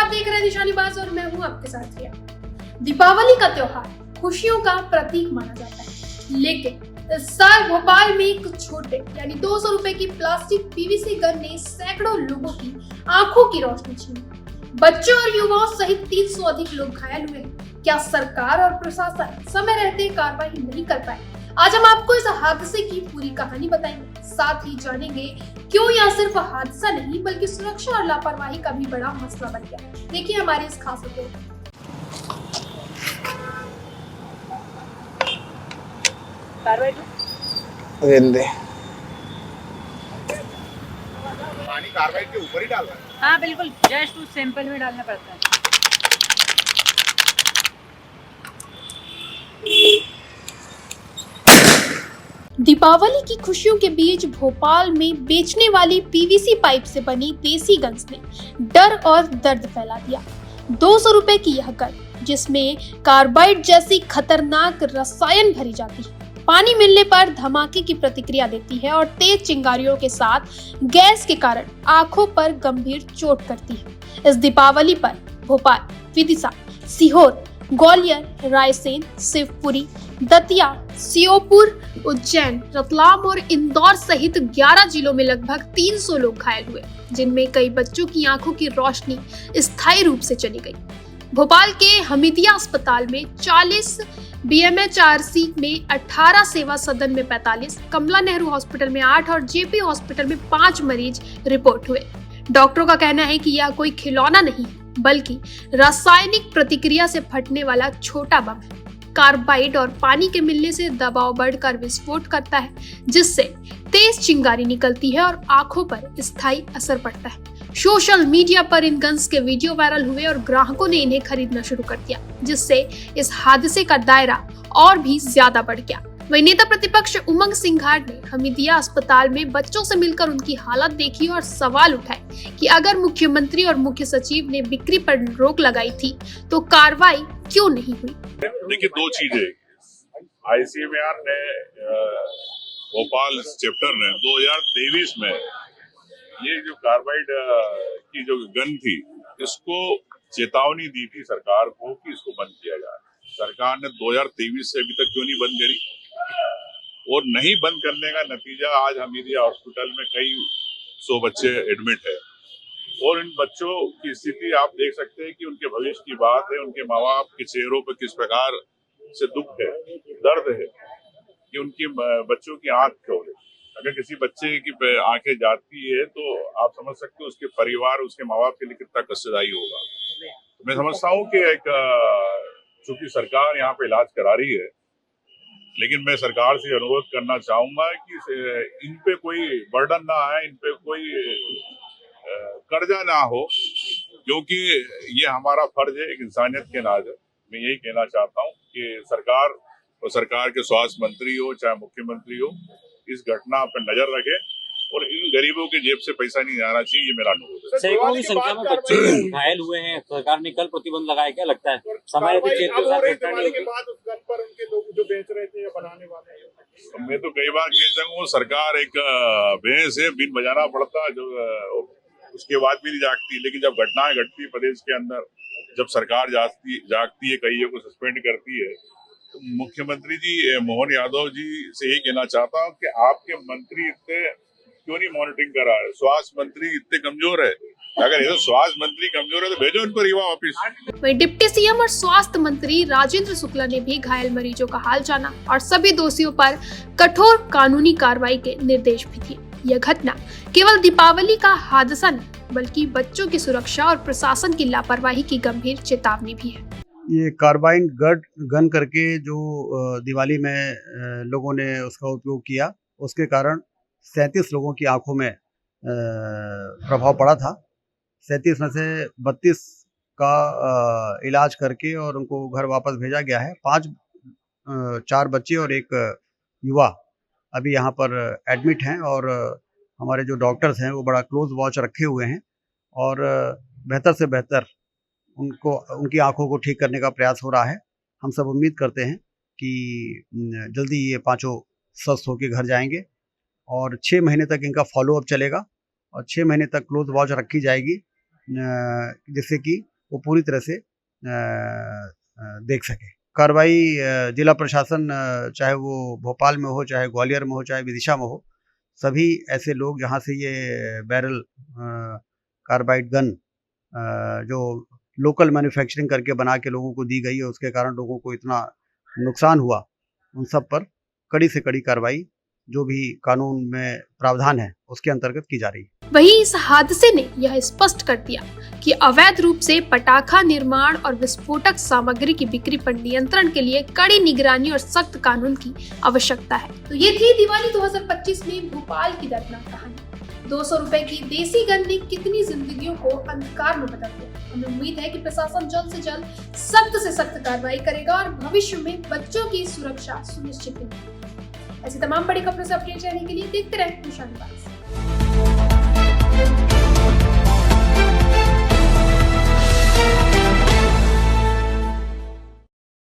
आप देख रहे हैं निशानीबाज और मैं हूं आपके साथ रिया। दीपावली का त्योहार खुशियों का प्रतीक माना जाता है, लेकिन इस साल भोपाल में एक छोटे यानी 200 रुपए की प्लास्टिक पीवीसी गन ने सैकड़ों लोगों की आंखों की रोशनी छीनी। बच्चों और युवाओं सहित 300 अधिक लोग घायल हुए। क्या सरकार और प्रशासन समय रहते कार्रवाई नहीं कर पाए? आज हम आपको इस हादसे की पूरी कहानी बताएंगे, साथ ही जानेंगे क्यों यह सिर्फ हादसा नहीं बल्कि सुरक्षा और लापरवाही का भी बड़ा मसला बन गया। देखिए हमारे इस खास रिपोर्ट में। पानी कार्बाइड के ऊपर ही डालना है? हाँ बिल्कुल, जस्ट उस सैंपल में डालना पड़ता है। दीपावली की खुशियों के बीच भोपाल में बेचने वाली पीवीसी पाइप से बनी देसी गन्स ने डर और दर्द फैला दिया। 200 रुपए की यह गन, जिसमें कार्बाइड जैसी खतरनाक रसायन भरी जाती है, पानी मिलने पर धमाके की प्रतिक्रिया देती है और तेज चिंगारियों के साथ गैस के कारण आंखों पर गंभीर चोट करती है। इस दीपावली पर भोपाल, विदिशा, सीहोर, ग्वालियर, रायसेन, शिवपुरी, दतिया, श्योपुर, उज्जैन, रतलाम और इंदौर सहित 11 जिलों में लगभग 300 लोग घायल हुए, जिनमें कई बच्चों की आंखों की रोशनी स्थायी रूप से चली गई। भोपाल के हमीदिया अस्पताल में 40, बीएमएचआरसी में 18, सेवा सदन में 45, कमला नेहरू हॉस्पिटल में 8 और जेपी हॉस्पिटल में 5 मरीज रिपोर्ट हुए। डॉक्टरों का कहना है कि यह कोई खिलौना नहीं बल्कि रासायनिक प्रतिक्रिया से फटने वाला छोटा बम है। कार्बाइड और पानी के मिलने से दबाव बढ़कर विस्फोट करता है, जिससे तेज चिंगारी निकलती है और आंखों पर स्थायी असर पड़ता है। सोशल मीडिया पर इन गन्स के वीडियो वायरल हुए और ग्राहकों ने इन्हें खरीदना शुरू कर दिया, जिससे इस हादसे का दायरा और भी ज्यादा बढ़ गया। वही नेता प्रतिपक्ष उमंग सिंघार ने हमीदिया अस्पताल में बच्चों से मिलकर उनकी हालत देखी और सवाल उठाए कि अगर मुख्यमंत्री और मुख्य सचिव ने बिक्री पर रोक लगाई थी तो कार्रवाई क्यों नहीं हुई? देखिए, दो चीजें। आईसीएमआर ने भोपाल चैप्टर ने 2023 में ये जो कार्बाइड की जो गन थी, इसको चेतावनी दी थी सरकार को कि इसको बंद किया जाए। सरकार ने 2023 से अभी तक क्यों नहीं बंद करी? और नहीं बंद करने का नतीजा आज हमीदिया हॉस्पिटल में कई 100 बच्चे एडमिट है और इन बच्चों की स्थिति आप देख सकते हैं कि उनके भविष्य की बात है। उनके माँ बाप के चेहरों पर किस प्रकार से दुख है, दर्द है कि उनकी बच्चों की आंख क्यों है। अगर किसी बच्चे की आंखें जाती है तो आप समझ सकते हो उसके परिवार, उसके माँ बाप के लिए कितना कष्टदायी होगा। तो मैं समझता हूँ कि एक चूंकि सरकार यहाँ पे इलाज करा रही है, लेकिन मैं सरकार से अनुरोध करना चाहूंगा कि इन पे कोई बर्डन ना आए, इन पे कोई कर्जा ना हो, क्योंकि ये हमारा फर्ज है एक इंसानियत के नाते। मैं यही कहना चाहता हूँ कि सरकार और सरकार के स्वास्थ्य मंत्री हो चाहे मुख्यमंत्री हो, इस घटना पर नजर रखे और इन गरीबों के जेब से पैसा नहीं जाना चाहिए, ये मेरा अनुरोध है। सैकड़ों की संख्या में बच्चे घायल हुए हैं। सरकार ने कल प्रतिबंध लगाया, क्या लगता है समय मैं तो कई बार कह सकूँ सरकार एक भैंस है, बिन बजाना पड़ता जो उसके बाद भी नहीं जागती। लेकिन जब घटनाएं घटती है प्रदेश के अंदर, जब सरकार जागती है, कईयों को सस्पेंड करती है, तो मुख्यमंत्री जी मोहन यादव जी से यही कहना चाहता हूँ कि आपके मंत्री इतने क्यों नहीं मॉनिटरिंग कर रहा है? स्वास्थ्य मंत्री इतने कमजोर है, अगर ये स्वास्थ्य मंत्री कमजोर है तो भेजो इनको रीवा ऑफिस। वहीं डिप्टी सीएम और स्वास्थ्य मंत्री राजेंद्र शुक्ला ने भी घायल मरीजों का हाल जाना और सभी दोषियों पर कठोर कानूनी कार्रवाई के निर्देश भी दिए। यह घटना केवल दीपावली का हादसा नहीं बल्कि बच्चों की सुरक्षा और प्रशासन की लापरवाही की गंभीर चेतावनी भी है। ये कार्बाइन गन करके जो दिवाली में लोगों ने उसका उपयोग किया, उसके कारण 37 लोगों की आंखों में प्रभाव पड़ा था। 37 में से 32 का इलाज करके और उनको घर वापस भेजा गया है। 4 बच्चे और एक युवा अभी यहाँ पर एडमिट हैं और हमारे जो डॉक्टर्स हैं वो बड़ा क्लोज वॉच रखे हुए हैं और बेहतर से बेहतर उनकी आंखों को ठीक करने का प्रयास हो रहा है। हम सब उम्मीद करते हैं कि जल्दी ये पांचों स्वस्थ होकर घर जाएंगे और 6 महीने तक इनका फॉलोअप चलेगा और 6 महीने तक क्लोज वॉच रखी जाएगी, जिससे कि वो पूरी तरह से देख सके। कार्रवाई जिला प्रशासन चाहे वो भोपाल में हो, चाहे ग्वालियर में हो, चाहे विदिशा में हो, सभी ऐसे लोग जहाँ से ये बैरल कार्बाइड गन जो लोकल मैन्युफैक्चरिंग करके बना के लोगों को दी गई है, उसके कारण लोगों को इतना नुकसान हुआ, उन सब पर कड़ी से कड़ी कार्रवाई जो भी कानून में प्रावधान है उसके अंतर्गत की जा रही है। वहीं इस हादसे ने यह स्पष्ट कर दिया कि अवैध रूप से पटाखा निर्माण और विस्फोटक सामग्री की बिक्री पर नियंत्रण के लिए कड़ी निगरानी और सख्त कानून की आवश्यकता है। तो ये थी दिवाली 2025 में भोपाल की दर्दनाक कहानी। 200 रुपए की देसी गन ने कितनी जिंदगियों को अंधकार में बदल दिया। हमें उम्मीद है कि प्रशासन जल्द से जल्द सख्त से सख्त कार्रवाई करेगा और भविष्य में बच्चों की सुरक्षा सुनिश्चित होगी। ऐसी तमाम बड़ी खबरों से अपडेट रहने के लिए देखते रहें निशान बाज़।